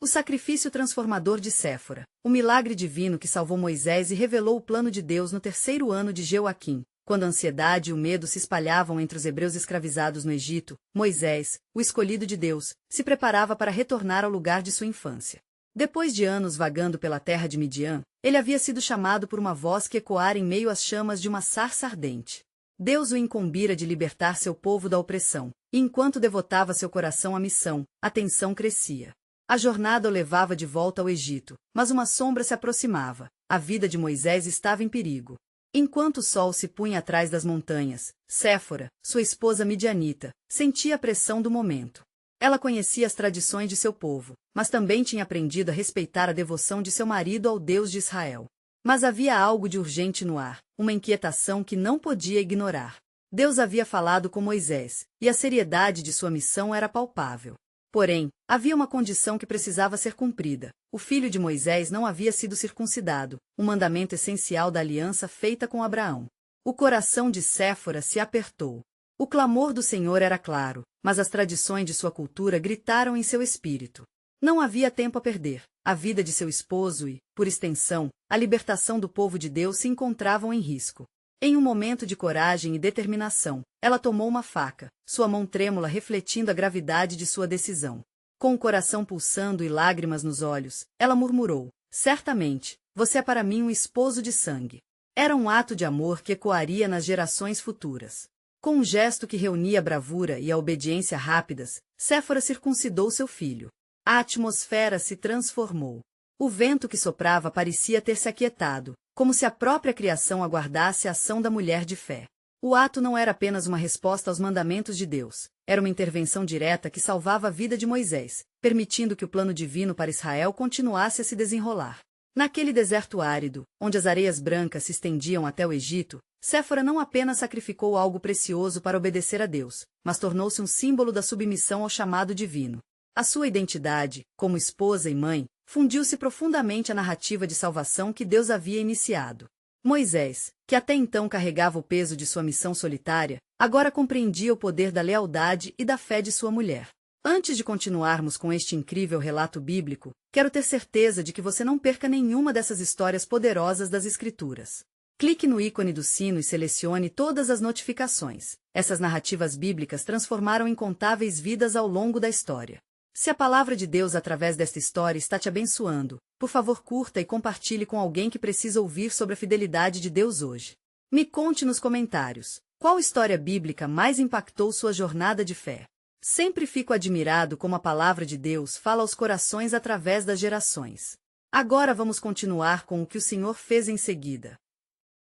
O sacrifício transformador de Séfora, o milagre divino que salvou Moisés e revelou o plano de Deus no terceiro ano de Joaquim. Quando a ansiedade e o medo se espalhavam entre os hebreus escravizados no Egito, Moisés, o escolhido de Deus, se preparava para retornar ao lugar de sua infância. Depois de anos vagando pela terra de Midian, ele havia sido chamado por uma voz que ecoara em meio às chamas de uma sarça ardente. Deus o incumbira de libertar seu povo da opressão, e enquanto devotava seu coração à missão, a tensão crescia. A jornada o levava de volta ao Egito, mas uma sombra se aproximava. A vida de Moisés estava em perigo. Enquanto o sol se punha atrás das montanhas, Séfora, sua esposa midianita, sentia a pressão do momento. Ela conhecia as tradições de seu povo, mas também tinha aprendido a respeitar a devoção de seu marido ao Deus de Israel. Mas havia algo de urgente no ar, uma inquietação que não podia ignorar. Deus havia falado com Moisés, e a seriedade de sua missão era palpável. Porém, havia uma condição que precisava ser cumprida. O filho de Moisés não havia sido circuncidado, um mandamento essencial da aliança feita com Abraão. O coração de Séfora se apertou. O clamor do Senhor era claro, mas as tradições de sua cultura gritaram em seu espírito. Não havia tempo a perder. A vida de seu esposo e, por extensão, a libertação do povo de Deus se encontravam em risco. Em um momento de coragem e determinação, ela tomou uma faca, sua mão trêmula refletindo a gravidade de sua decisão. Com o coração pulsando e lágrimas nos olhos, ela murmurou: "Certamente, você é para mim um esposo de sangue." Era um ato de amor que ecoaria nas gerações futuras. Com um gesto que reunia a bravura e a obediência rápidas, Séfora circuncidou seu filho. A atmosfera se transformou. O vento que soprava parecia ter se aquietado, como se a própria criação aguardasse a ação da mulher de fé. O ato não era apenas uma resposta aos mandamentos de Deus, era uma intervenção direta que salvava a vida de Moisés, permitindo que o plano divino para Israel continuasse a se desenrolar. Naquele deserto árido, onde as areias brancas se estendiam até o Egito, Séfora não apenas sacrificou algo precioso para obedecer a Deus, mas tornou-se um símbolo da submissão ao chamado divino. A sua identidade, como esposa e mãe, fundiu-se profundamente à narrativa de salvação que Deus havia iniciado. Moisés, que até então carregava o peso de sua missão solitária, agora compreendia o poder da lealdade e da fé de sua mulher. Antes de continuarmos com este incrível relato bíblico, quero ter certeza de que você não perca nenhuma dessas histórias poderosas das Escrituras. Clique no ícone do sino e selecione todas as notificações. Essas narrativas bíblicas transformaram incontáveis vidas ao longo da história. Se a palavra de Deus através desta história está te abençoando, por favor curta e compartilhe com alguém que precisa ouvir sobre a fidelidade de Deus hoje. Me conte nos comentários, qual história bíblica mais impactou sua jornada de fé? Sempre fico admirado como a palavra de Deus fala aos corações através das gerações. Agora vamos continuar com o que o Senhor fez em seguida.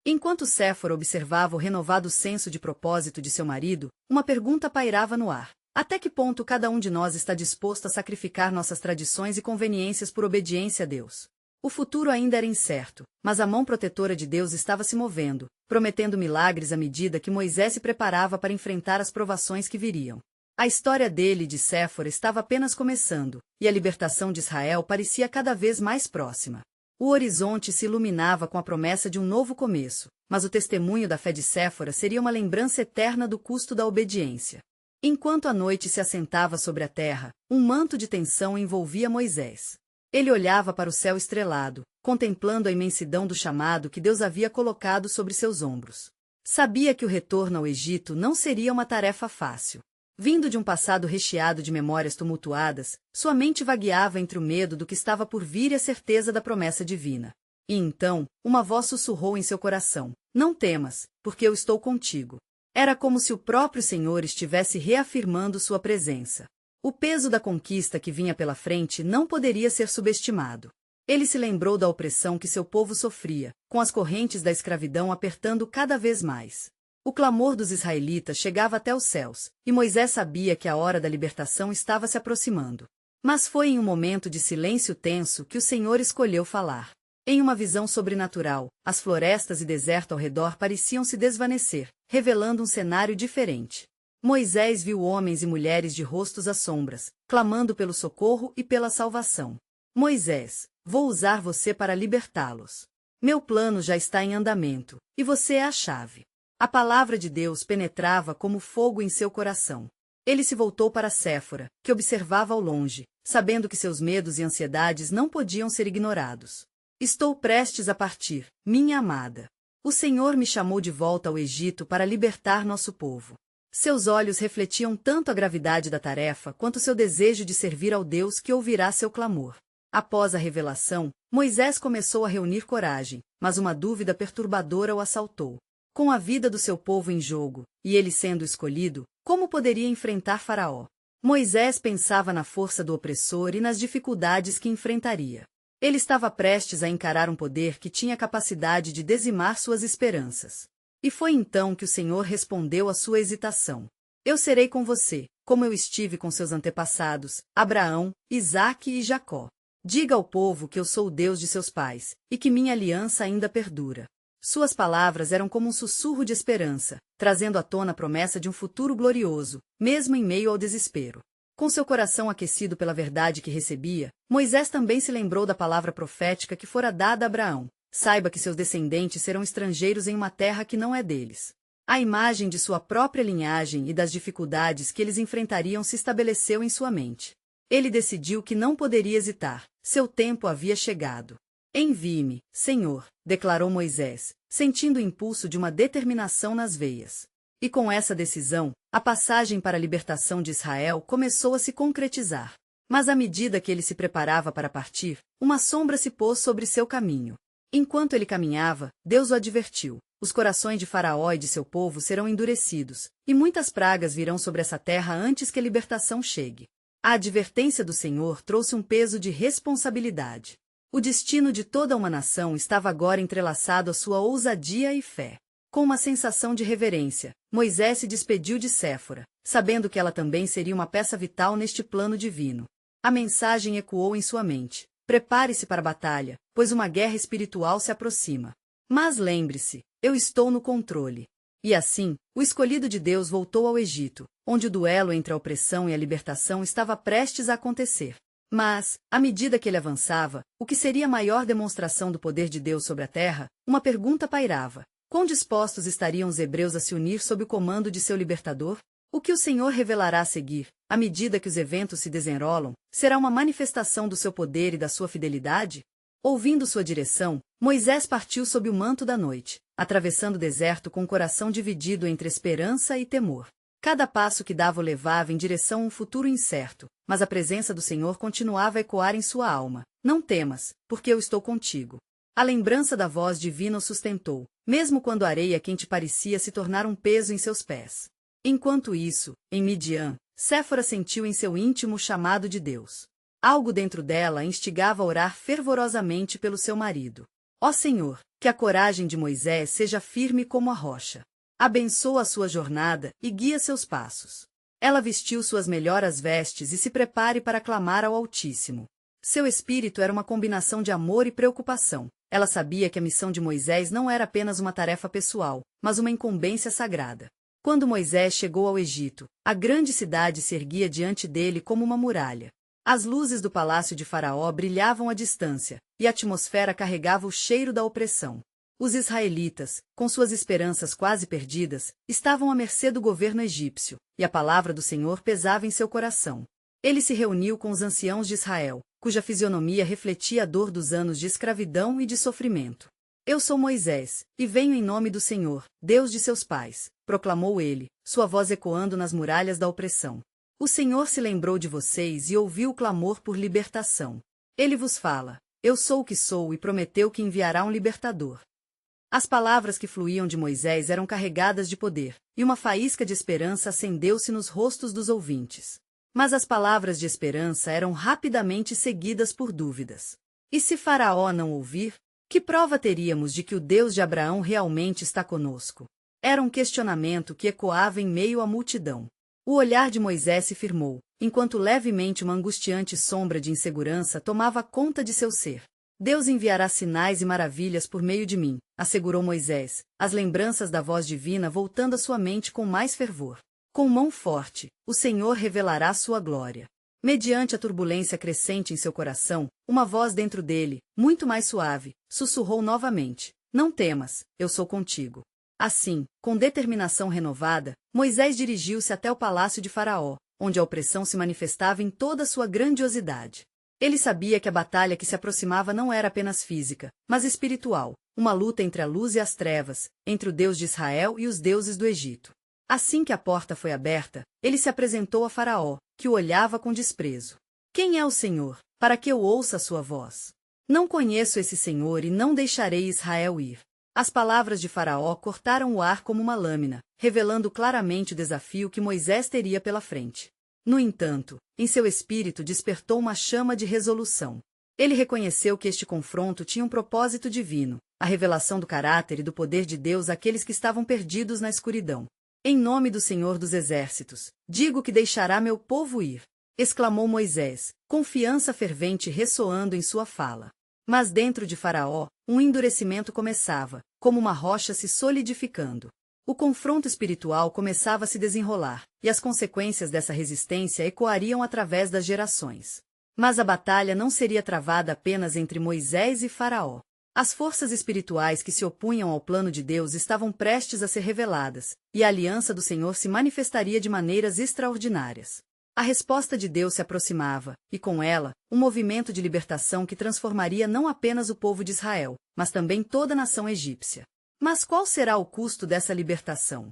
Enquanto Séfora observava o renovado senso de propósito de seu marido, uma pergunta pairava no ar. Até que ponto cada um de nós está disposto a sacrificar nossas tradições e conveniências por obediência a Deus? O futuro ainda era incerto, mas a mão protetora de Deus estava se movendo, prometendo milagres à medida que Moisés se preparava para enfrentar as provações que viriam. A história dele e de Séfora estava apenas começando, e a libertação de Israel parecia cada vez mais próxima. O horizonte se iluminava com a promessa de um novo começo, mas o testemunho da fé de Séfora seria uma lembrança eterna do custo da obediência. Enquanto a noite se assentava sobre a terra, um manto de tensão envolvia Moisés. Ele olhava para o céu estrelado, contemplando a imensidão do chamado que Deus havia colocado sobre seus ombros. Sabia que o retorno ao Egito não seria uma tarefa fácil. Vindo de um passado recheado de memórias tumultuadas, sua mente vagueava entre o medo do que estava por vir e a certeza da promessa divina. E então, uma voz sussurrou em seu coração: "Não temas, porque eu estou contigo." Era como se o próprio Senhor estivesse reafirmando sua presença. O peso da conquista que vinha pela frente não poderia ser subestimado. Ele se lembrou da opressão que seu povo sofria, com as correntes da escravidão apertando cada vez mais. O clamor dos israelitas chegava até os céus, e Moisés sabia que a hora da libertação estava se aproximando. Mas foi em um momento de silêncio tenso que o Senhor escolheu falar. Em uma visão sobrenatural, as florestas e deserto ao redor pareciam se desvanecer, revelando um cenário diferente. Moisés viu homens e mulheres de rostos às sombras, clamando pelo socorro e pela salvação. "Moisés, vou usar você para libertá-los. Meu plano já está em andamento, e você é a chave." A palavra de Deus penetrava como fogo em seu coração. Ele se voltou para Séfora, que observava ao longe, sabendo que seus medos e ansiedades não podiam ser ignorados. Estou prestes a partir, minha amada. O Senhor me chamou de volta ao Egito para libertar nosso povo. Seus olhos refletiam tanto a gravidade da tarefa quanto seu desejo de servir ao Deus que ouvirá seu clamor. Após a revelação, Moisés começou a reunir coragem, mas uma dúvida perturbadora o assaltou. Com a vida do seu povo em jogo, e ele sendo escolhido, como poderia enfrentar Faraó? Moisés pensava na força do opressor e nas dificuldades que enfrentaria. Ele estava prestes a encarar um poder que tinha capacidade de dizimar suas esperanças. E foi então que o Senhor respondeu à sua hesitação. Eu serei com você, como eu estive com seus antepassados, Abraão, Isaque e Jacó. Diga ao povo que eu sou o Deus de seus pais, e que minha aliança ainda perdura. Suas palavras eram como um sussurro de esperança, trazendo à tona a promessa de um futuro glorioso, mesmo em meio ao desespero. Com seu coração aquecido pela verdade que recebia, Moisés também se lembrou da palavra profética que fora dada a Abraão. Saiba que seus descendentes serão estrangeiros em uma terra que não é deles. A imagem de sua própria linhagem e das dificuldades que eles enfrentariam se estabeleceu em sua mente. Ele decidiu que não poderia hesitar, seu tempo havia chegado. Envie-me, Senhor, declarou Moisés, sentindo o impulso de uma determinação nas veias. E com essa decisão, a passagem para a libertação de Israel começou a se concretizar. Mas à medida que ele se preparava para partir, uma sombra se pôs sobre seu caminho. Enquanto ele caminhava, Deus o advertiu: os corações de Faraó e de seu povo serão endurecidos, e muitas pragas virão sobre essa terra antes que a libertação chegue. A advertência do Senhor trouxe um peso de responsabilidade. O destino de toda uma nação estava agora entrelaçado à sua ousadia e fé. Com uma sensação de reverência, Moisés se despediu de Séfora, sabendo que ela também seria uma peça vital neste plano divino. A mensagem ecoou em sua mente: prepare-se para a batalha, pois uma guerra espiritual se aproxima. Mas lembre-se, eu estou no controle. E assim, o escolhido de Deus voltou ao Egito, onde o duelo entre a opressão e a libertação estava prestes a acontecer. Mas, à medida que ele avançava, o que seria a maior demonstração do poder de Deus sobre a terra, uma pergunta pairava: quão dispostos estariam os hebreus a se unir sob o comando de seu libertador? O que o Senhor revelará a seguir, à medida que os eventos se desenrolam, será uma manifestação do seu poder e da sua fidelidade? Ouvindo sua direção, Moisés partiu sob o manto da noite, atravessando o deserto com o coração dividido entre esperança e temor. Cada passo que dava o levava em direção a um futuro incerto, mas a presença do Senhor continuava a ecoar em sua alma: não temas, porque eu estou contigo. A lembrança da voz divina o sustentou, mesmo quando a areia quente parecia se tornar um peso em seus pés. Enquanto isso, em Midian, Séfora sentiu em seu íntimo o chamado de Deus. Algo dentro dela a instigava a orar fervorosamente pelo seu marido. Ó Senhor, que a coragem de Moisés seja firme como a rocha. Abençoa a sua jornada e guia seus passos. Ela vestiu suas melhores vestes e se prepare para clamar ao Altíssimo. Seu espírito era uma combinação de amor e preocupação. Ela sabia que a missão de Moisés não era apenas uma tarefa pessoal, mas uma incumbência sagrada. Quando Moisés chegou ao Egito, a grande cidade se erguia diante dele como uma muralha. As luzes do palácio de Faraó brilhavam à distância, e a atmosfera carregava o cheiro da opressão. Os israelitas, com suas esperanças quase perdidas, estavam à mercê do governo egípcio, e a palavra do Senhor pesava em seu coração. Ele se reuniu com os anciãos de Israel, cuja fisionomia refletia a dor dos anos de escravidão e de sofrimento. Eu sou Moisés, e venho em nome do Senhor, Deus de seus pais, proclamou ele, sua voz ecoando nas muralhas da opressão. O Senhor se lembrou de vocês e ouviu o clamor por libertação. Ele vos fala: eu sou o que sou, e prometeu que enviará um libertador. As palavras que fluíam de Moisés eram carregadas de poder, e uma faísca de esperança acendeu-se nos rostos dos ouvintes. Mas as palavras de esperança eram rapidamente seguidas por dúvidas. E se Faraó não ouvir? Que prova teríamos de que o Deus de Abraão realmente está conosco? Era um questionamento que ecoava em meio à multidão. O olhar de Moisés se firmou, enquanto levemente uma angustiante sombra de insegurança tomava conta de seu ser. Deus enviará sinais e maravilhas por meio de mim, assegurou Moisés, as lembranças da voz divina voltando à sua mente com mais fervor. Com mão forte, o Senhor revelará sua glória. Mediante a turbulência crescente em seu coração, uma voz dentro dele, muito mais suave, sussurrou novamente: não temas, eu sou contigo. Assim, com determinação renovada, Moisés dirigiu-se até o palácio de Faraó, onde a opressão se manifestava em toda sua grandiosidade. Ele sabia que a batalha que se aproximava não era apenas física, mas espiritual, uma luta entre a luz e as trevas, entre o Deus de Israel e os deuses do Egito. Assim que a porta foi aberta, ele se apresentou a Faraó, que o olhava com desprezo. Quem é o Senhor, para que eu ouça a sua voz? Não conheço esse Senhor e não deixarei Israel ir. As palavras de Faraó cortaram o ar como uma lâmina, revelando claramente o desafio que Moisés teria pela frente. No entanto, em seu espírito despertou uma chama de resolução. Ele reconheceu que este confronto tinha um propósito divino, a revelação do caráter e do poder de Deus àqueles que estavam perdidos na escuridão. Em nome do Senhor dos Exércitos, digo que deixará meu povo ir, exclamou Moisés, confiança fervente ressoando em sua fala. Mas dentro de Faraó, um endurecimento começava, como uma rocha se solidificando. O confronto espiritual começava a se desenrolar, e as consequências dessa resistência ecoariam através das gerações. Mas a batalha não seria travada apenas entre Moisés e Faraó. As forças espirituais que se opunham ao plano de Deus estavam prestes a ser reveladas, e a aliança do Senhor se manifestaria de maneiras extraordinárias. A resposta de Deus se aproximava, e com ela, um movimento de libertação que transformaria não apenas o povo de Israel, mas também toda a nação egípcia. Mas qual será o custo dessa libertação?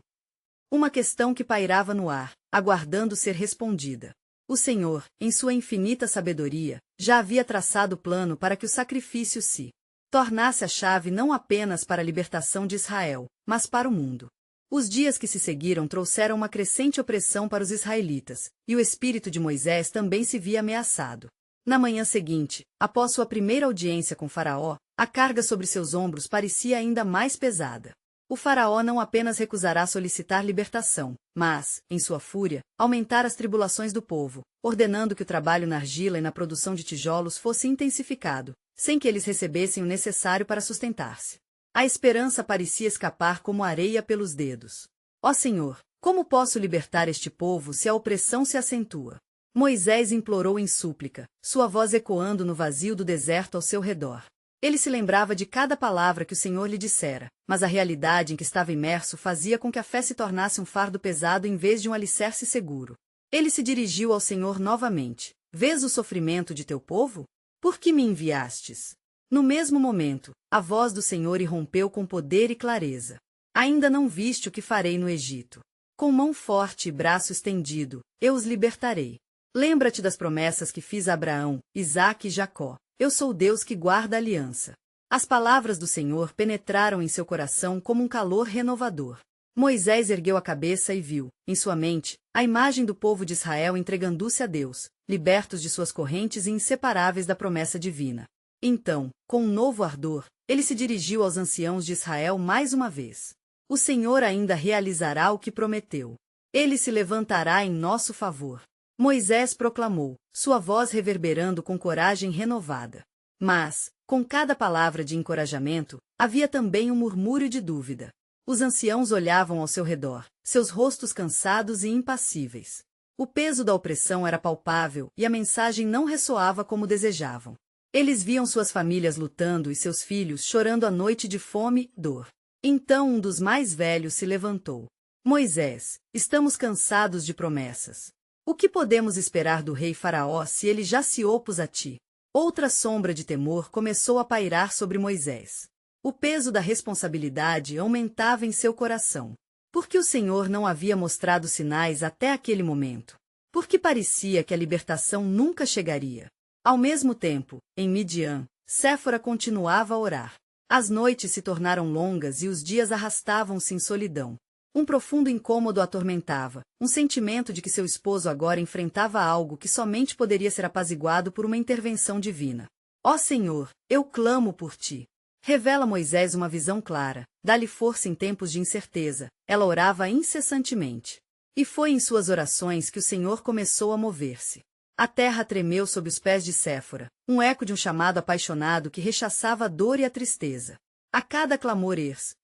Uma questão que pairava no ar, aguardando ser respondida. O Senhor, em sua infinita sabedoria, já havia traçado o plano para que o sacrifício se tornasse a chave não apenas para a libertação de Israel, mas para o mundo. Os dias que se seguiram trouxeram uma crescente opressão para os israelitas, e o espírito de Moisés também se via ameaçado. Na manhã seguinte, após sua primeira audiência com Faraó, a carga sobre seus ombros parecia ainda mais pesada. O Faraó não apenas recusará solicitar libertação, mas, em sua fúria, aumentar as tribulações do povo, ordenando que o trabalho na argila e na produção de tijolos fosse intensificado, sem que eles recebessem o necessário para sustentar-se. A esperança parecia escapar como areia pelos dedos. Ó Senhor, como posso libertar este povo se a opressão se acentua? Moisés implorou em súplica, sua voz ecoando no vazio do deserto ao seu redor. Ele se lembrava de cada palavra que o Senhor lhe dissera, mas a realidade em que estava imerso fazia com que a fé se tornasse um fardo pesado em vez de um alicerce seguro. Ele se dirigiu ao Senhor novamente. Vês o sofrimento de teu povo? Por que me enviastes? No mesmo momento, a voz do Senhor irrompeu com poder e clareza. Ainda não viste o que farei no Egito. Com mão forte e braço estendido, eu os libertarei. Lembra-te das promessas que fiz a Abraão, Isaque e Jacó. Eu sou o Deus que guarda a aliança. As palavras do Senhor penetraram em seu coração como um calor renovador. Moisés ergueu a cabeça e viu, em sua mente, a imagem do povo de Israel entregando-se a Deus, libertos de suas correntes e inseparáveis da promessa divina. Então, com um novo ardor, ele se dirigiu aos anciãos de Israel mais uma vez. O Senhor ainda realizará o que prometeu. Ele se levantará em nosso favor. Moisés proclamou, sua voz reverberando com coragem renovada. Mas, com cada palavra de encorajamento, havia também um murmúrio de dúvida. Os anciãos olhavam ao seu redor, seus rostos cansados e impassíveis. O peso da opressão era palpável e a mensagem não ressoava como desejavam. Eles viam suas famílias lutando e seus filhos chorando à noite de fome e dor. Então um dos mais velhos se levantou. Moisés, estamos cansados de promessas. O que podemos esperar do rei Faraó se ele já se opôs a ti? Outra sombra de temor começou a pairar sobre Moisés. O peso da responsabilidade aumentava em seu coração. Por que o Senhor não havia mostrado sinais até aquele momento? Porque parecia que a libertação nunca chegaria. Ao mesmo tempo, em Midian, Séfora continuava a orar. As noites se tornaram longas e os dias arrastavam-se em solidão. Um profundo incômodo a atormentava, um sentimento de que seu esposo agora enfrentava algo que somente poderia ser apaziguado por uma intervenção divina. Ó Senhor, eu clamo por ti. Revela a Moisés uma visão clara, dá-lhe força em tempos de incerteza. Ela orava incessantemente. E foi em suas orações que o Senhor começou a mover-se. A terra tremeu sob os pés de Séfora, um eco de um chamado apaixonado que rechaçava a dor e a tristeza. A cada clamor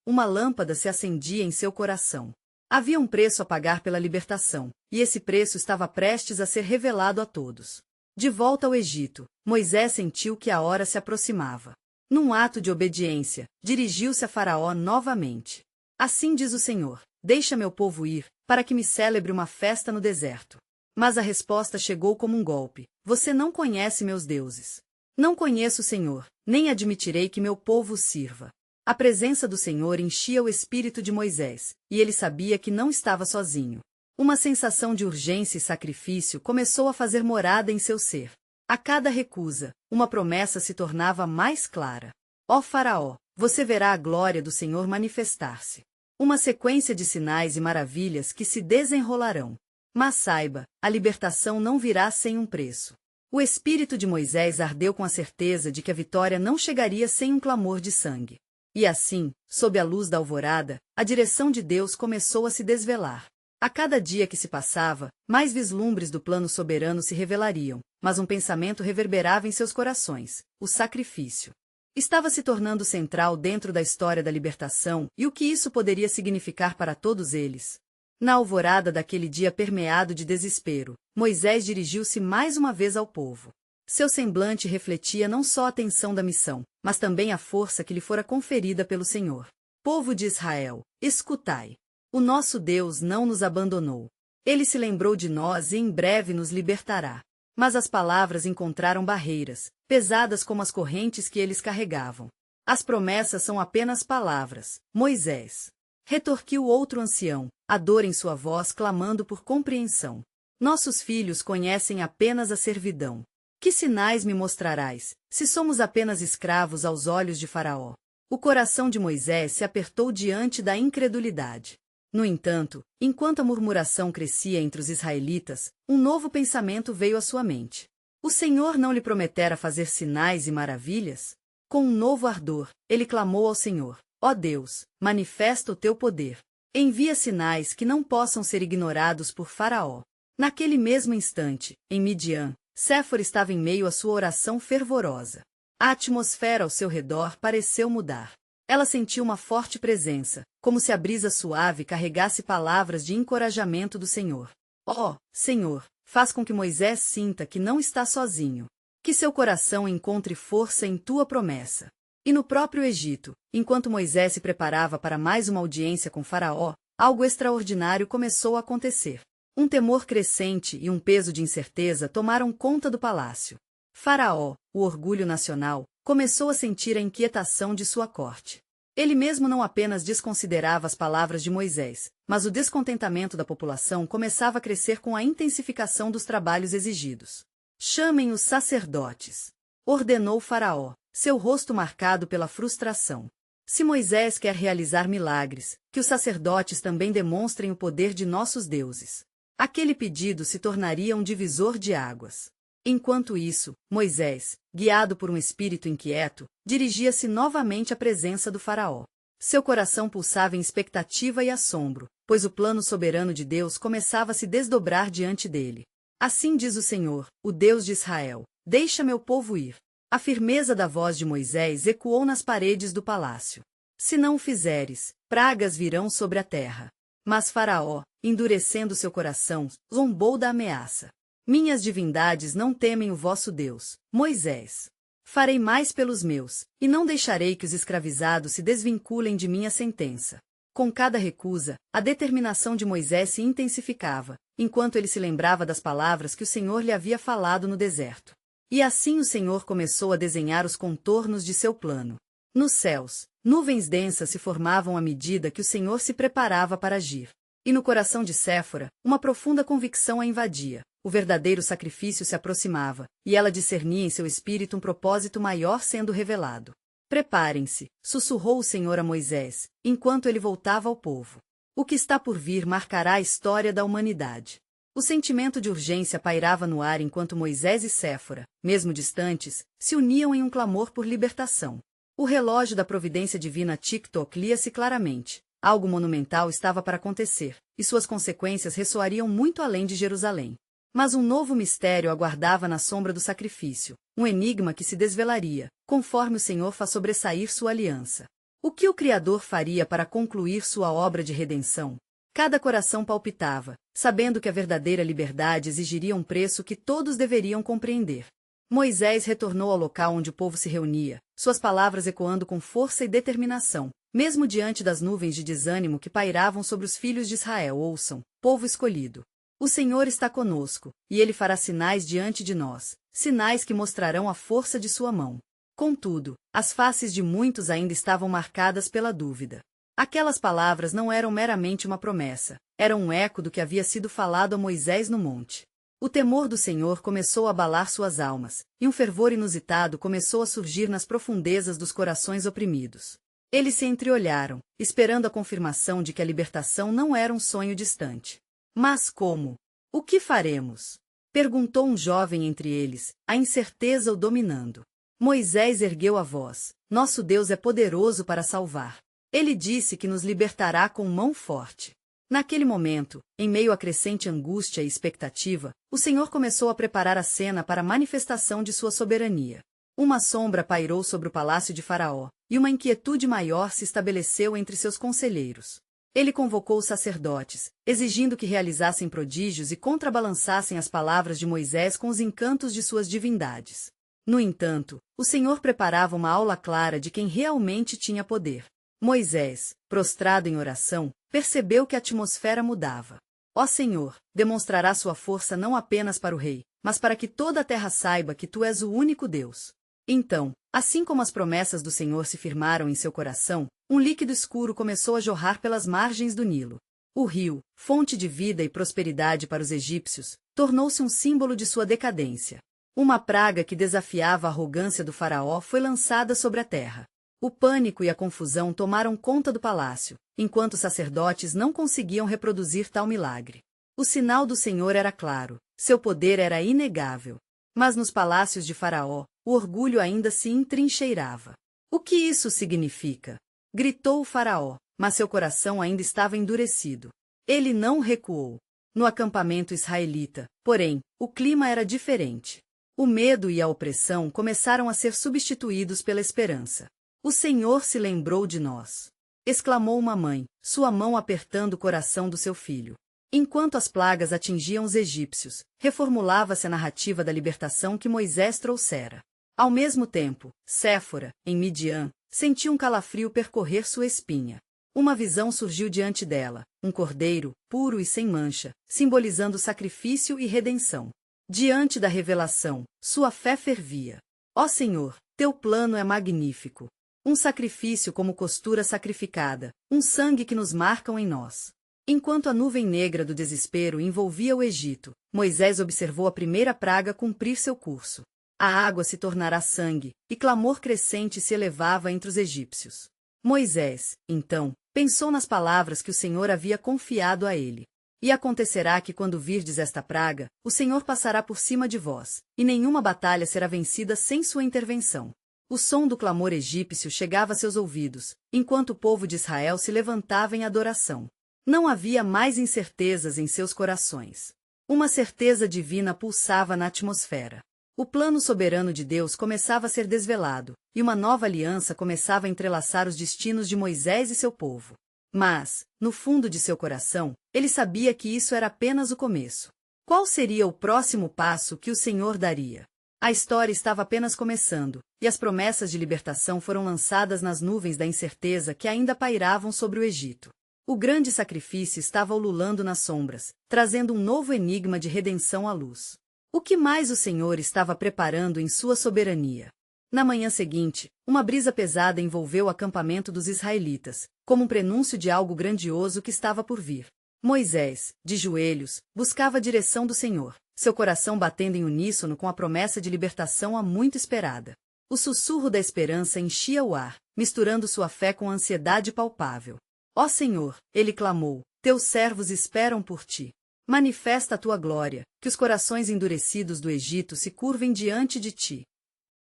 uma lâmpada se acendia em seu coração. Havia um preço a pagar pela libertação, e esse preço estava prestes a ser revelado a todos. De volta ao Egito, Moisés sentiu que a hora se aproximava. Num ato de obediência, dirigiu-se a Faraó novamente. Assim diz o Senhor: deixa meu povo ir, para que me celebre uma festa no deserto. Mas a resposta chegou como um golpe: você não conhece meus deuses. Não conheço o Senhor, nem admitirei que meu povo o sirva. A presença do Senhor enchia o espírito de Moisés, e ele sabia que não estava sozinho. Uma sensação de urgência e sacrifício começou a fazer morada em seu ser. A cada recusa, uma promessa se tornava mais clara. Ó Faraó, você verá a glória do Senhor manifestar-se. Uma sequência de sinais e maravilhas que se desenrolarão. Mas saiba, a libertação não virá sem um preço. O espírito de Moisés ardeu com a certeza de que a vitória não chegaria sem um clamor de sangue. E assim, sob a luz da alvorada, a direção de Deus começou a se desvelar. A cada dia que se passava, mais vislumbres do plano soberano se revelariam, mas um pensamento reverberava em seus corações: o sacrifício. Estava se tornando central dentro da história da libertação, e o que isso poderia significar para todos eles. Na alvorada daquele dia permeado de desespero, Moisés dirigiu-se mais uma vez ao povo. Seu semblante refletia não só a tensão da missão, mas também a força que lhe fora conferida pelo Senhor. Povo de Israel, escutai. O nosso Deus não nos abandonou. Ele se lembrou de nós e em breve nos libertará. Mas as palavras encontraram barreiras, pesadas como as correntes que eles carregavam. As promessas são apenas palavras, Moisés. Retorquiu outro ancião, a dor em sua voz clamando por compreensão. Nossos filhos conhecem apenas a servidão. Que sinais me mostrarás, se somos apenas escravos aos olhos de Faraó? O coração de Moisés se apertou diante da incredulidade. No entanto, enquanto a murmuração crescia entre os israelitas, um novo pensamento veio à sua mente. O Senhor não lhe prometera fazer sinais e maravilhas? Com um novo ardor, ele clamou ao Senhor: ó Deus, manifesta o teu poder. Envia sinais que não possam ser ignorados por Faraó. Naquele mesmo instante, em Midian, Séfora estava em meio à sua oração fervorosa. A atmosfera ao seu redor pareceu mudar. Ela sentiu uma forte presença, como se a brisa suave carregasse palavras de encorajamento do Senhor. Ó, Senhor, faz com que Moisés sinta que não está sozinho. Que seu coração encontre força em tua promessa. E no próprio Egito, enquanto Moisés se preparava para mais uma audiência com Faraó, algo extraordinário começou a acontecer. Um temor crescente e um peso de incerteza tomaram conta do palácio. Faraó, o orgulho nacional, começou a sentir a inquietação de sua corte. Ele mesmo não apenas desconsiderava as palavras de Moisés, mas o descontentamento da população começava a crescer com a intensificação dos trabalhos exigidos. Chamem os sacerdotes, ordenou Faraó, seu rosto marcado pela frustração. Se Moisés quer realizar milagres, que os sacerdotes também demonstrem o poder de nossos deuses. Aquele pedido se tornaria um divisor de águas. Enquanto isso, Moisés, guiado por um espírito inquieto, dirigia-se novamente à presença do Faraó. Seu coração pulsava em expectativa e assombro, pois o plano soberano de Deus começava a se desdobrar diante dele. Assim diz o Senhor, o Deus de Israel: deixa meu povo ir. A firmeza da voz de Moisés ecoou nas paredes do palácio. Se não o fizeres, pragas virão sobre a terra. Mas Faraó, endurecendo seu coração, zombou da ameaça. Minhas divindades não temem o vosso Deus, Moisés. Farei mais pelos meus, e não deixarei que os escravizados se desvinculem de minha sentença. Com cada recusa, a determinação de Moisés se intensificava, enquanto ele se lembrava das palavras que o Senhor lhe havia falado no deserto. E assim o Senhor começou a desenhar os contornos de seu plano. Nos céus, nuvens densas se formavam à medida que o Senhor se preparava para agir. E no coração de Séfora, uma profunda convicção a invadia. O verdadeiro sacrifício se aproximava, e ela discernia em seu espírito um propósito maior sendo revelado. Preparem-se, sussurrou o Senhor a Moisés, enquanto ele voltava ao povo. O que está por vir marcará a história da humanidade. O sentimento de urgência pairava no ar enquanto Moisés e Séfora, mesmo distantes, se uniam em um clamor por libertação. O relógio da providência divina tic-toc lia-se claramente. Algo monumental estava para acontecer, e suas consequências ressoariam muito além de Jerusalém. Mas um novo mistério aguardava na sombra do sacrifício, um enigma que se desvelaria, conforme o Senhor faz sobressair sua aliança. O que o Criador faria para concluir sua obra de redenção? Cada coração palpitava, sabendo que a verdadeira liberdade exigiria um preço que todos deveriam compreender. Moisés retornou ao local onde o povo se reunia, suas palavras ecoando com força e determinação. Mesmo diante das nuvens de desânimo que pairavam sobre os filhos de Israel, ouçam, povo escolhido. O Senhor está conosco, e Ele fará sinais diante de nós, sinais que mostrarão a força de sua mão. Contudo, as faces de muitos ainda estavam marcadas pela dúvida. Aquelas palavras não eram meramente uma promessa, eram um eco do que havia sido falado a Moisés no monte. O temor do Senhor começou a abalar suas almas, e um fervor inusitado começou a surgir nas profundezas dos corações oprimidos. Eles se entreolharam, esperando a confirmação de que a libertação não era um sonho distante. Mas como? O que faremos? Perguntou um jovem entre eles, a incerteza o dominando. Moisés ergueu a voz: Nosso Deus é poderoso para salvar. Ele disse que nos libertará com mão forte. Naquele momento, em meio à crescente angústia e expectativa, o Senhor começou a preparar a cena para a manifestação de sua soberania. Uma sombra pairou sobre o palácio de Faraó, e uma inquietude maior se estabeleceu entre seus conselheiros. Ele convocou os sacerdotes, exigindo que realizassem prodígios e contrabalançassem as palavras de Moisés com os encantos de suas divindades. No entanto, o Senhor preparava uma aula clara de quem realmente tinha poder. Moisés, prostrado em oração, percebeu que a atmosfera mudava. Ó Senhor, demonstrará sua força não apenas para o rei, mas para que toda a terra saiba que tu és o único Deus. Então, assim como as promessas do Senhor se firmaram em seu coração, um líquido escuro começou a jorrar pelas margens do Nilo. O rio, fonte de vida e prosperidade para os egípcios, tornou-se um símbolo de sua decadência. Uma praga que desafiava a arrogância do faraó foi lançada sobre a terra. O pânico e a confusão tomaram conta do palácio, enquanto os sacerdotes não conseguiam reproduzir tal milagre. O sinal do Senhor era claro, seu poder era inegável. Mas nos palácios de Faraó, o orgulho ainda se entrincheirava. O que isso significa? Gritou o Faraó, mas seu coração ainda estava endurecido. Ele não recuou. No acampamento israelita, porém, o clima era diferente. O medo e a opressão começaram a ser substituídos pela esperança. O Senhor se lembrou de nós, exclamou uma mãe, sua mão apertando o coração do seu filho. Enquanto as plagas atingiam os egípcios, reformulava-se a narrativa da libertação que Moisés trouxera. Ao mesmo tempo, Séfora, em Midian, sentiu um calafrio percorrer sua espinha. Uma visão surgiu diante dela, um cordeiro, puro e sem mancha, simbolizando sacrifício e redenção. Diante da revelação, sua fé fervia. Ó Senhor, teu plano é magnífico. Um sacrifício como costura sacrificada, um sangue que nos marcam em nós. Enquanto a nuvem negra do desespero envolvia o Egito, Moisés observou a primeira praga cumprir seu curso. A água se tornará sangue, e clamor crescente se elevava entre os egípcios. Moisés, então, pensou nas palavras que o Senhor havia confiado a ele. E acontecerá que quando virdes esta praga, o Senhor passará por cima de vós, e nenhuma batalha será vencida sem sua intervenção. O som do clamor egípcio chegava a seus ouvidos, enquanto o povo de Israel se levantava em adoração. Não havia mais incertezas em seus corações. Uma certeza divina pulsava na atmosfera. O plano soberano de Deus começava a ser desvelado, e uma nova aliança começava a entrelaçar os destinos de Moisés e seu povo. Mas, no fundo de seu coração, ele sabia que isso era apenas o começo. Qual seria o próximo passo que o Senhor daria? A história estava apenas começando, e as promessas de libertação foram lançadas nas nuvens da incerteza que ainda pairavam sobre o Egito. O grande sacrifício estava ululando nas sombras, trazendo um novo enigma de redenção à luz. O que mais o Senhor estava preparando em sua soberania? Na manhã seguinte, uma brisa pesada envolveu o acampamento dos israelitas, como um prenúncio de algo grandioso que estava por vir. Moisés, de joelhos, buscava a direção do Senhor, seu coração batendo em uníssono com a promessa de libertação há muito esperada. O sussurro da esperança enchia o ar, misturando sua fé com a ansiedade palpável. Ó Senhor, ele clamou, teus servos esperam por ti. Manifesta a tua glória, que os corações endurecidos do Egito se curvem diante de ti.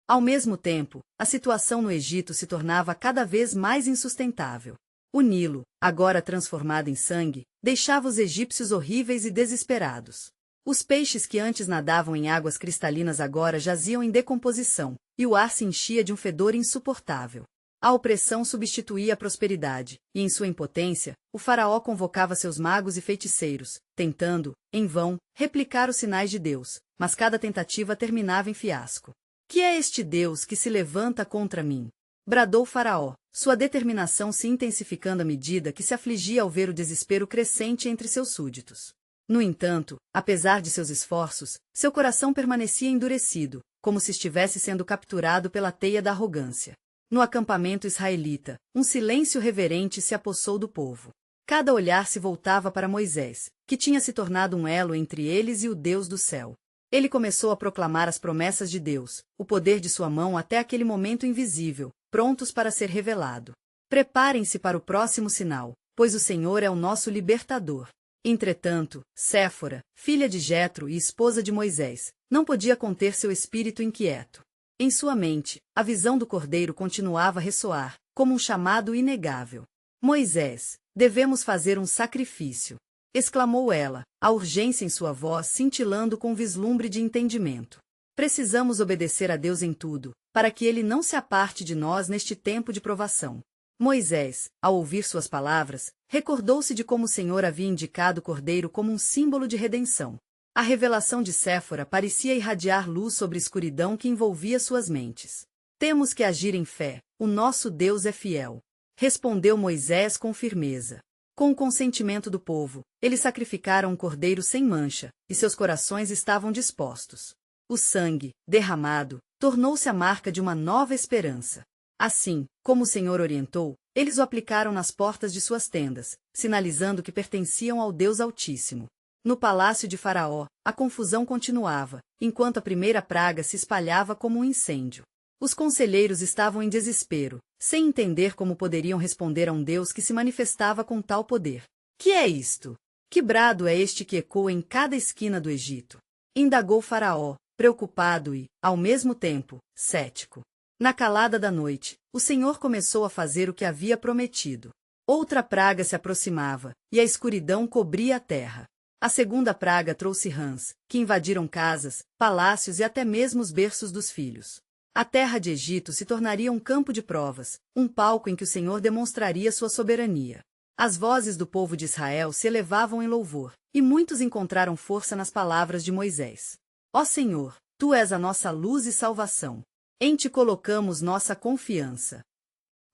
Ao mesmo tempo, a situação no Egito se tornava cada vez mais insustentável. O Nilo, agora transformado em sangue, deixava os egípcios horríveis e desesperados. Os peixes que antes nadavam em águas cristalinas agora jaziam em decomposição, e o ar se enchia de um fedor insuportável. A opressão substituía a prosperidade, e em sua impotência, o faraó convocava seus magos e feiticeiros, tentando, em vão, replicar os sinais de Deus, mas cada tentativa terminava em fiasco. Que é este Deus que se levanta contra mim? bradou Faraó, sua determinação se intensificando à medida que se afligia ao ver o desespero crescente entre seus súditos. No entanto, apesar de seus esforços, seu coração permanecia endurecido, como se estivesse sendo capturado pela teia da arrogância. No acampamento israelita, um silêncio reverente se apossou do povo. Cada olhar se voltava para Moisés, que tinha se tornado um elo entre eles e o Deus do céu. Ele começou a proclamar as promessas de Deus, o poder de sua mão até aquele momento invisível, prontos para ser revelado. Preparem-se para o próximo sinal, pois o Senhor é o nosso libertador. Entretanto, Séfora, filha de Jetro e esposa de Moisés, não podia conter seu espírito inquieto. Em sua mente, a visão do cordeiro continuava a ressoar, como um chamado inegável. Moisés, devemos fazer um sacrifício, exclamou ela, a urgência em sua voz cintilando com vislumbre de entendimento. Precisamos obedecer a Deus em tudo, para que ele não se aparte de nós neste tempo de provação. Moisés, ao ouvir suas palavras, recordou-se de como o Senhor havia indicado o cordeiro como um símbolo de redenção. A revelação de Séfora parecia irradiar luz sobre a escuridão que envolvia suas mentes. Temos que agir em fé, o nosso Deus é fiel. Respondeu Moisés com firmeza. Com o consentimento do povo, eles sacrificaram um cordeiro sem mancha, e seus corações estavam dispostos. O sangue, derramado, tornou-se a marca de uma nova esperança. Assim, como o Senhor orientou, eles o aplicaram nas portas de suas tendas, sinalizando que pertenciam ao Deus Altíssimo. No palácio de Faraó, a confusão continuava, enquanto a primeira praga se espalhava como um incêndio. Os conselheiros estavam em desespero, sem entender como poderiam responder a um Deus que se manifestava com tal poder. Que é isto? Que brado é este que ecoa em cada esquina do Egito? Indagou Faraó, preocupado e, ao mesmo tempo, cético. Na calada da noite, o Senhor começou a fazer o que havia prometido. Outra praga se aproximava, e a escuridão cobria a terra. A segunda praga trouxe rãs, que invadiram casas, palácios e até mesmo os berços dos filhos. A terra de Egito se tornaria um campo de provas, um palco em que o Senhor demonstraria sua soberania. As vozes do povo de Israel se elevavam em louvor, e muitos encontraram força nas palavras de Moisés. Ó Senhor, Tu és a nossa luz e salvação. Em Ti colocamos nossa confiança.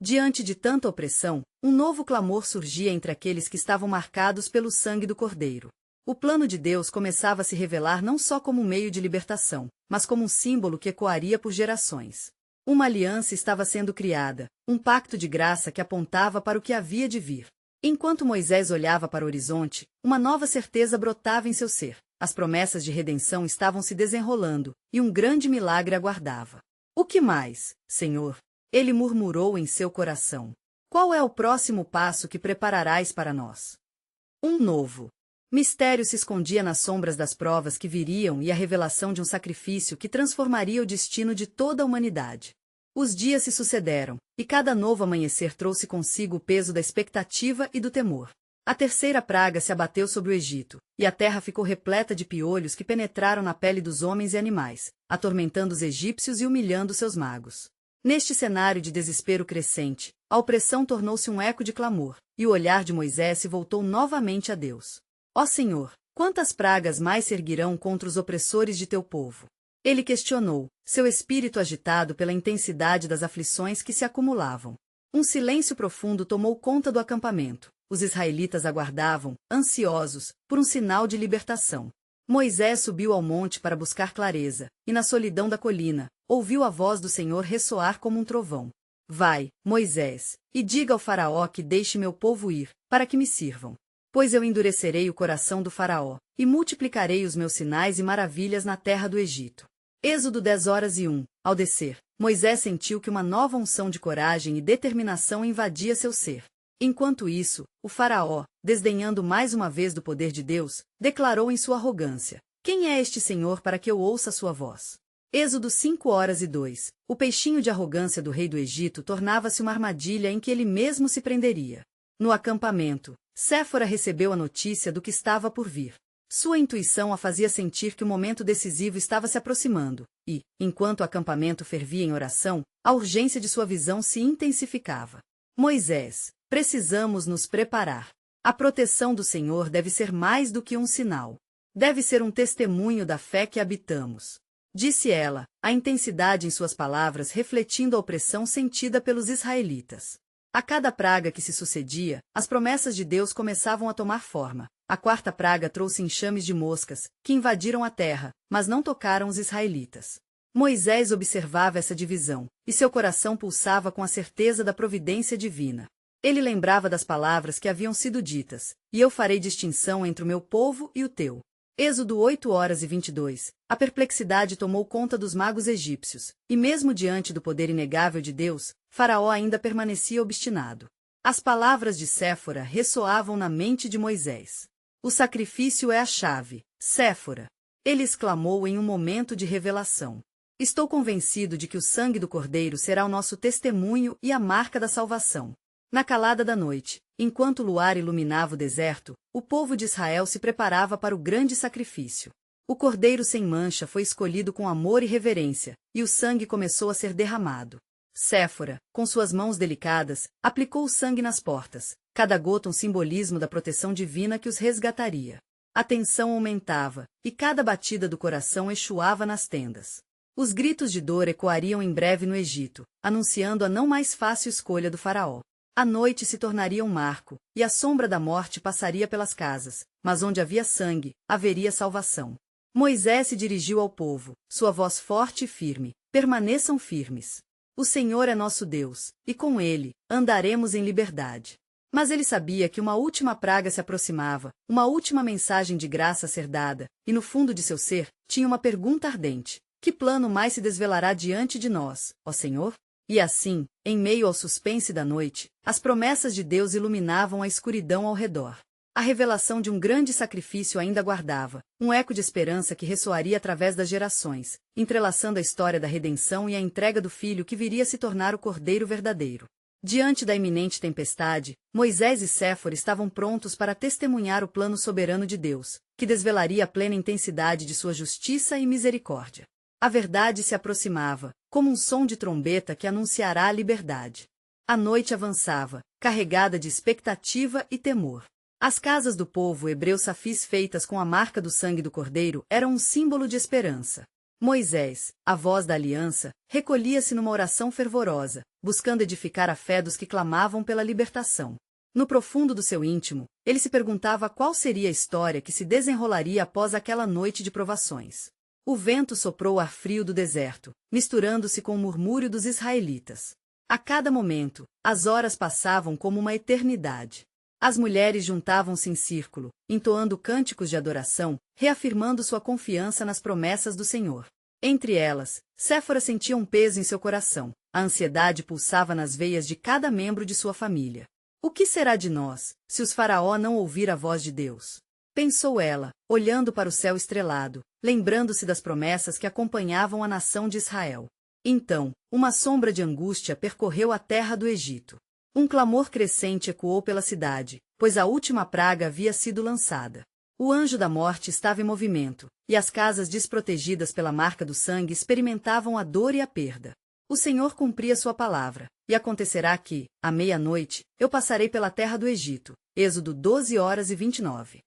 Diante de tanta opressão, um novo clamor surgia entre aqueles que estavam marcados pelo sangue do Cordeiro. O plano de Deus começava a se revelar não só como um meio de libertação, mas como um símbolo que ecoaria por gerações. Uma aliança estava sendo criada, um pacto de graça que apontava para o que havia de vir. Enquanto Moisés olhava para o horizonte, uma nova certeza brotava em seu ser. As promessas de redenção estavam se desenrolando, e um grande milagre aguardava. O que mais, Senhor? Ele murmurou em seu coração. Qual é o próximo passo que prepararás para nós? Um novo mistério se escondia nas sombras das provas que viriam e a revelação de um sacrifício que transformaria o destino de toda a humanidade. Os dias se sucederam, e cada novo amanhecer trouxe consigo o peso da expectativa e do temor. A terceira praga se abateu sobre o Egito, e a terra ficou repleta de piolhos que penetraram na pele dos homens e animais, atormentando os egípcios e humilhando seus magos. Neste cenário de desespero crescente, a opressão tornou-se um eco de clamor, e o olhar de Moisés se voltou novamente a Deus. Ó Senhor, quantas pragas mais se erguirão contra os opressores de teu povo? Ele questionou, seu espírito agitado pela intensidade das aflições que se acumulavam. Um silêncio profundo tomou conta do acampamento. Os israelitas aguardavam, ansiosos, por um sinal de libertação. Moisés subiu ao monte para buscar clareza, e na solidão da colina, ouviu a voz do Senhor ressoar como um trovão. Vai, Moisés, e diga ao faraó que deixe meu povo ir, para que me sirvam. Pois eu endurecerei o coração do faraó, e multiplicarei os meus sinais e maravilhas na terra do Egito. Êxodo 10:1. Ao descer, Moisés sentiu que uma nova unção de coragem e determinação invadia seu ser. Enquanto isso, o faraó, desdenhando mais uma vez do poder de Deus, declarou em sua arrogância: Quem é este Senhor para que eu ouça sua voz? Êxodo 5:2. O peixinho de arrogância do rei do Egito tornava-se uma armadilha em que ele mesmo se prenderia. No acampamento, Séfora recebeu a notícia do que estava por vir. Sua intuição a fazia sentir que o momento decisivo estava se aproximando, e, enquanto o acampamento fervia em oração, a urgência de sua visão se intensificava. Moisés, precisamos nos preparar. A proteção do Senhor deve ser mais do que um sinal. Deve ser um testemunho da fé que habitamos. disse ela, a intensidade em suas palavras refletindo a opressão sentida pelos israelitas. A cada praga que se sucedia, as promessas de Deus começavam a tomar forma. A quarta praga trouxe enxames de moscas, que invadiram a terra, mas não tocaram os israelitas. Moisés observava essa divisão, e seu coração pulsava com a certeza da providência divina. Ele lembrava das palavras que haviam sido ditas, e eu farei distinção entre o meu povo e o teu. Êxodo 8:22. A perplexidade tomou conta dos magos egípcios, e mesmo diante do poder inegável de Deus, Faraó ainda permanecia obstinado. As palavras de Séfora ressoavam na mente de Moisés. O sacrifício é a chave, Séfora. Ele exclamou em um momento de revelação. Estou convencido de que o sangue do Cordeiro será o nosso testemunho e a marca da salvação. Na calada da noite, enquanto o luar iluminava o deserto, o povo de Israel se preparava para o grande sacrifício. O cordeiro sem mancha foi escolhido com amor e reverência, e o sangue começou a ser derramado. Séfora, com suas mãos delicadas, aplicou o sangue nas portas, cada gota um simbolismo da proteção divina que os resgataria. A tensão aumentava, e cada batida do coração echoava nas tendas. Os gritos de dor ecoariam em breve no Egito, anunciando a não mais fácil escolha do faraó. A noite se tornaria um marco, e a sombra da morte passaria pelas casas, mas onde havia sangue, haveria salvação. Moisés se dirigiu ao povo, sua voz forte e firme: permaneçam firmes. O Senhor é nosso Deus, e com ele, andaremos em liberdade. Mas ele sabia que uma última praga se aproximava, uma última mensagem de graça a ser dada, e no fundo de seu ser, tinha uma pergunta ardente: que plano mais se desvelará diante de nós, ó Senhor? E assim, em meio ao suspense da noite, as promessas de Deus iluminavam a escuridão ao redor. A revelação de um grande sacrifício ainda guardava, um eco de esperança que ressoaria através das gerações, entrelaçando a história da redenção e a entrega do filho que viria a se tornar o Cordeiro verdadeiro. Diante da iminente tempestade, Moisés e Séfora estavam prontos para testemunhar o plano soberano de Deus, que desvelaria a plena intensidade de sua justiça e misericórdia. A verdade se aproximava, como um som de trombeta que anunciará a liberdade. A noite avançava, carregada de expectativa e temor. As casas do povo hebreu safis feitas com a marca do sangue do Cordeiro eram um símbolo de esperança. Moisés, a voz da aliança, recolhia-se numa oração fervorosa, buscando edificar a fé dos que clamavam pela libertação. No profundo do seu íntimo, ele se perguntava qual seria a história que se desenrolaria após aquela noite de provações. O vento soprou o ar frio do deserto, misturando-se com o murmúrio dos israelitas. A cada momento, as horas passavam como uma eternidade. As mulheres juntavam-se em círculo, entoando cânticos de adoração, reafirmando sua confiança nas promessas do Senhor. Entre elas, Séfora sentia um peso em seu coração, a ansiedade pulsava nas veias de cada membro de sua família. O que será de nós, se os faraó não ouvir a voz de Deus? Pensou ela, olhando para o céu estrelado, lembrando-se das promessas que acompanhavam a nação de Israel. Então, uma sombra de angústia percorreu a terra do Egito. Um clamor crescente ecoou pela cidade, pois a última praga havia sido lançada. O anjo da morte estava em movimento, e as casas desprotegidas pela marca do sangue experimentavam a dor e a perda. O Senhor cumpria sua palavra, e acontecerá que, à meia-noite, eu passarei pela terra do Egito. Êxodo 12:29.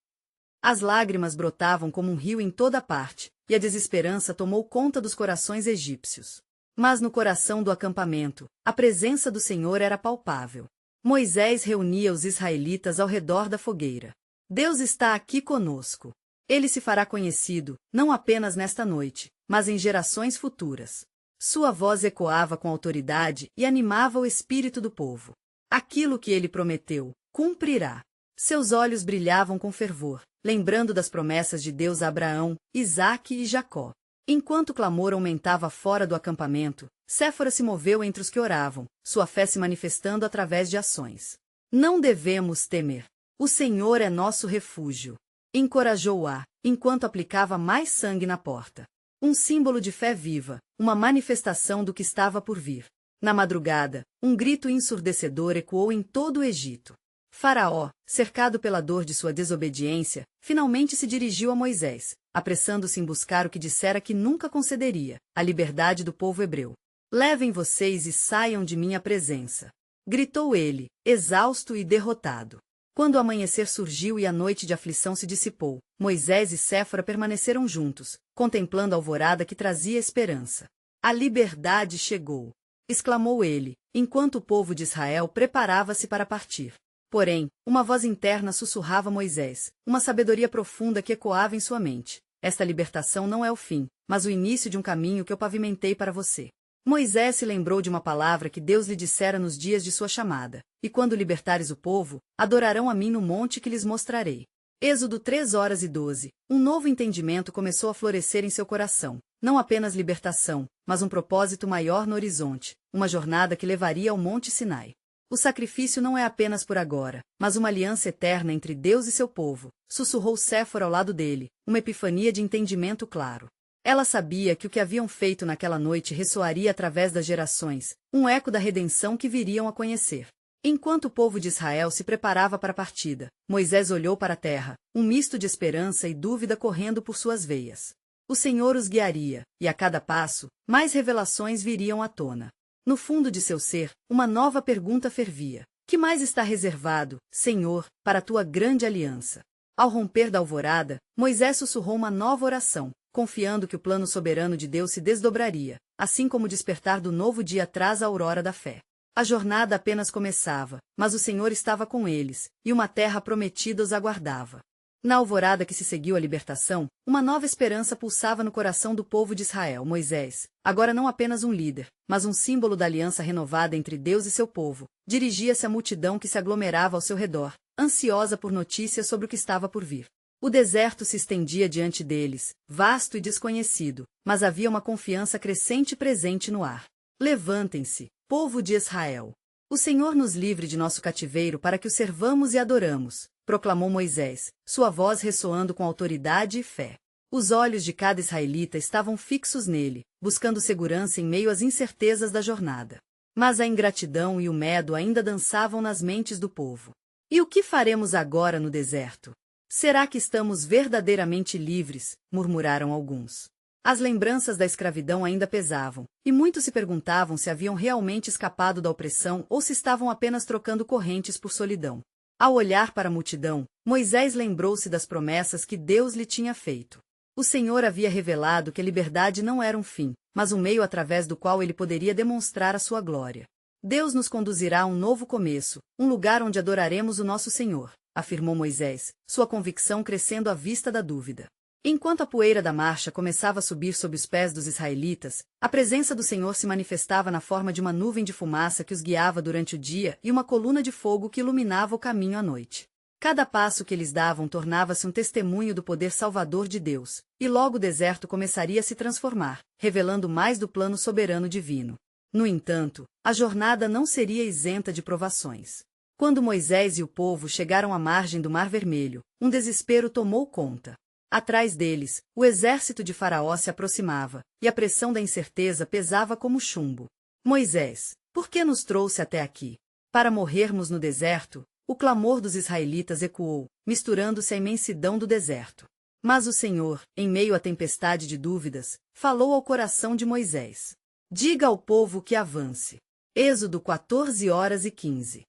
As lágrimas brotavam como um rio em toda parte, e a desesperança tomou conta dos corações egípcios. Mas no coração do acampamento, a presença do Senhor era palpável. Moisés reunia os israelitas ao redor da fogueira. Deus está aqui conosco. Ele se fará conhecido, não apenas nesta noite, mas em gerações futuras. Sua voz ecoava com autoridade e animava o espírito do povo. Aquilo que ele prometeu, cumprirá. Seus olhos brilhavam com fervor, lembrando das promessas de Deus a Abraão, Isaque e Jacó. Enquanto o clamor aumentava fora do acampamento, Séfora se moveu entre os que oravam, sua fé se manifestando através de ações. Não devemos temer. O Senhor é nosso refúgio. Encorajou-a, enquanto aplicava mais sangue na porta. Um símbolo de fé viva, uma manifestação do que estava por vir. Na madrugada, um grito ensurdecedor ecoou em todo o Egito. Faraó, cercado pela dor de sua desobediência, finalmente se dirigiu a Moisés, apressando-se em buscar o que dissera que nunca concederia, a liberdade do povo hebreu. Levem vocês e saiam de minha presença. Gritou ele, exausto e derrotado. Quando o amanhecer surgiu e a noite de aflição se dissipou, Moisés e Séfora permaneceram juntos, contemplando a alvorada que trazia esperança. A liberdade chegou! Exclamou ele, enquanto o povo de Israel preparava-se para partir. Porém, uma voz interna sussurrava a Moisés, uma sabedoria profunda que ecoava em sua mente. Esta libertação não é o fim, mas o início de um caminho que eu pavimentei para você. Moisés se lembrou de uma palavra que Deus lhe dissera nos dias de sua chamada, e quando libertares o povo, adorarão a mim no monte que lhes mostrarei. Êxodo 3:12. Um novo entendimento começou a florescer em seu coração. Não apenas libertação, mas um propósito maior no horizonte, uma jornada que levaria ao Monte Sinai. O sacrifício não é apenas por agora, mas uma aliança eterna entre Deus e seu povo, sussurrou Séfora ao lado dele, uma epifania de entendimento claro. Ela sabia que o que haviam feito naquela noite ressoaria através das gerações, um eco da redenção que viriam a conhecer. Enquanto o povo de Israel se preparava para a partida, Moisés olhou para a terra, um misto de esperança e dúvida correndo por suas veias. O Senhor os guiaria, e a cada passo, mais revelações viriam à tona. No fundo de seu ser, uma nova pergunta fervia. Que mais está reservado, Senhor, para a tua grande aliança? Ao romper da alvorada, Moisés sussurrou uma nova oração, confiando que o plano soberano de Deus se desdobraria, assim como o despertar do novo dia traz a aurora da fé. A jornada apenas começava, mas o Senhor estava com eles, e uma terra prometida os aguardava. Na alvorada que se seguiu à libertação, uma nova esperança pulsava no coração do povo de Israel. Moisés, agora não apenas um líder, mas um símbolo da aliança renovada entre Deus e seu povo, dirigia-se à multidão que se aglomerava ao seu redor, ansiosa por notícias sobre o que estava por vir. O deserto se estendia diante deles, vasto e desconhecido, mas havia uma confiança crescente presente no ar. Levantem-se, povo de Israel. O Senhor nos livre de nosso cativeiro para que o servamos e adoramos, proclamou Moisés, sua voz ressoando com autoridade e fé. Os olhos de cada israelita estavam fixos nele, buscando segurança em meio às incertezas da jornada. Mas a ingratidão e o medo ainda dançavam nas mentes do povo. E o que faremos agora no deserto? Será que estamos verdadeiramente livres? Murmuraram alguns. As lembranças da escravidão ainda pesavam, e muitos se perguntavam se haviam realmente escapado da opressão ou se estavam apenas trocando correntes por solidão. Ao olhar para a multidão, Moisés lembrou-se das promessas que Deus lhe tinha feito. O Senhor havia revelado que a liberdade não era um fim, mas um meio através do qual ele poderia demonstrar a sua glória. Deus nos conduzirá a um novo começo, um lugar onde adoraremos o nosso Senhor, afirmou Moisés, sua convicção crescendo à vista da dúvida. Enquanto a poeira da marcha começava a subir sob os pés dos israelitas, a presença do Senhor se manifestava na forma de uma nuvem de fumaça que os guiava durante o dia e uma coluna de fogo que iluminava o caminho à noite. Cada passo que eles davam tornava-se um testemunho do poder salvador de Deus, e logo o deserto começaria a se transformar, revelando mais do plano soberano divino. No entanto, a jornada não seria isenta de provações. Quando Moisés e o povo chegaram à margem do Mar Vermelho, um desespero tomou conta. Atrás deles, o exército de Faraó se aproximava, e a pressão da incerteza pesava como chumbo. Moisés, por que nos trouxe até aqui? Para morrermos no deserto? O clamor dos israelitas ecoou, misturando-se à imensidão do deserto. Mas o Senhor, em meio à tempestade de dúvidas, falou ao coração de Moisés. Diga ao povo que avance. Êxodo 14:15.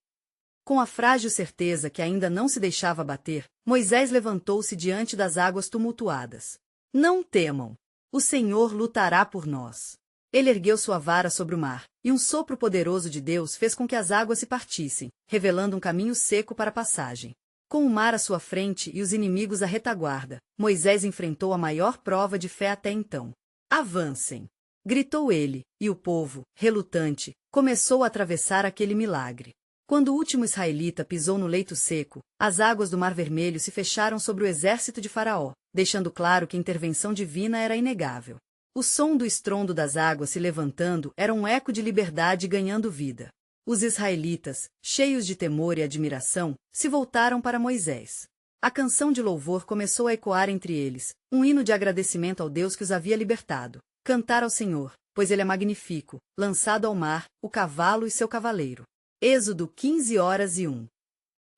Com a frágil certeza que ainda não se deixava bater, Moisés levantou-se diante das águas tumultuadas. Não temam! O Senhor lutará por nós. Ele ergueu sua vara sobre o mar, e um sopro poderoso de Deus fez com que as águas se partissem, revelando um caminho seco para a passagem. Com o mar à sua frente e os inimigos à retaguarda, Moisés enfrentou a maior prova de fé até então. Avancem! Gritou ele, e o povo, relutante, começou a atravessar aquele milagre. Quando o último israelita pisou no leito seco, as águas do Mar Vermelho se fecharam sobre o exército de Faraó, deixando claro que a intervenção divina era inegável. O som do estrondo das águas se levantando era um eco de liberdade ganhando vida. Os israelitas, cheios de temor e admiração, se voltaram para Moisés. A canção de louvor começou a ecoar entre eles, um hino de agradecimento ao Deus que os havia libertado. Cantar ao Senhor, pois ele é magnífico, lançado ao mar, o cavalo e seu cavaleiro. Êxodo 15:1.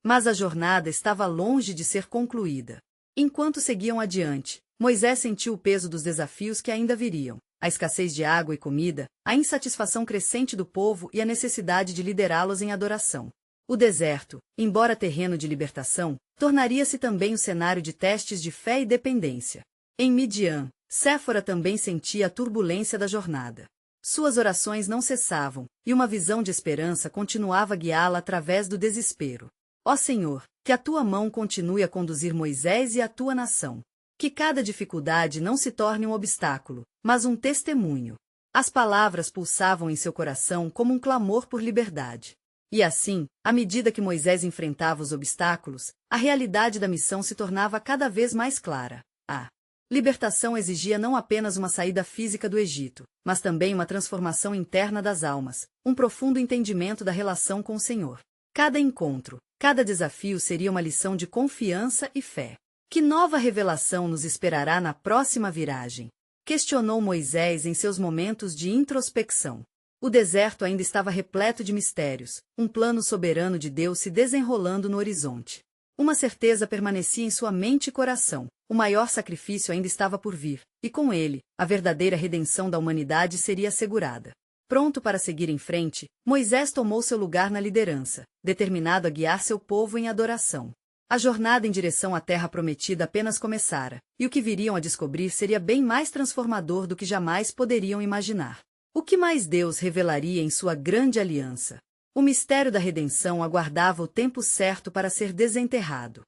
Mas a jornada estava longe de ser concluída. Enquanto seguiam adiante, Moisés sentiu o peso dos desafios que ainda viriam, a escassez de água e comida, a insatisfação crescente do povo e a necessidade de liderá-los em adoração. O deserto, embora terreno de libertação, tornaria-se também o cenário de testes de fé e dependência. Em Midian, Séfora também sentia a turbulência da jornada. Suas orações não cessavam, e uma visão de esperança continuava a guiá-la através do desespero. Ó Senhor, que a tua mão continue a conduzir Moisés e a tua nação. Que cada dificuldade não se torne um obstáculo, mas um testemunho. As palavras pulsavam em seu coração como um clamor por liberdade. E assim, à medida que Moisés enfrentava os obstáculos, a realidade da missão se tornava cada vez mais clara. A libertação exigia não apenas uma saída física do Egito, mas também uma transformação interna das almas, um profundo entendimento da relação com o Senhor. Cada encontro, cada desafio seria uma lição de confiança e fé. Que nova revelação nos esperará na próxima viragem? Questionou Moisés em seus momentos de introspecção. O deserto ainda estava repleto de mistérios, um plano soberano de Deus se desenrolando no horizonte. Uma certeza permanecia em sua mente e coração: o maior sacrifício ainda estava por vir, e com ele, a verdadeira redenção da humanidade seria assegurada. Pronto para seguir em frente, Moisés tomou seu lugar na liderança, determinado a guiar seu povo em adoração. A jornada em direção à Terra Prometida apenas começara, e o que viriam a descobrir seria bem mais transformador do que jamais poderiam imaginar. O que mais Deus revelaria em sua grande aliança? O mistério da redenção aguardava o tempo certo para ser desenterrado.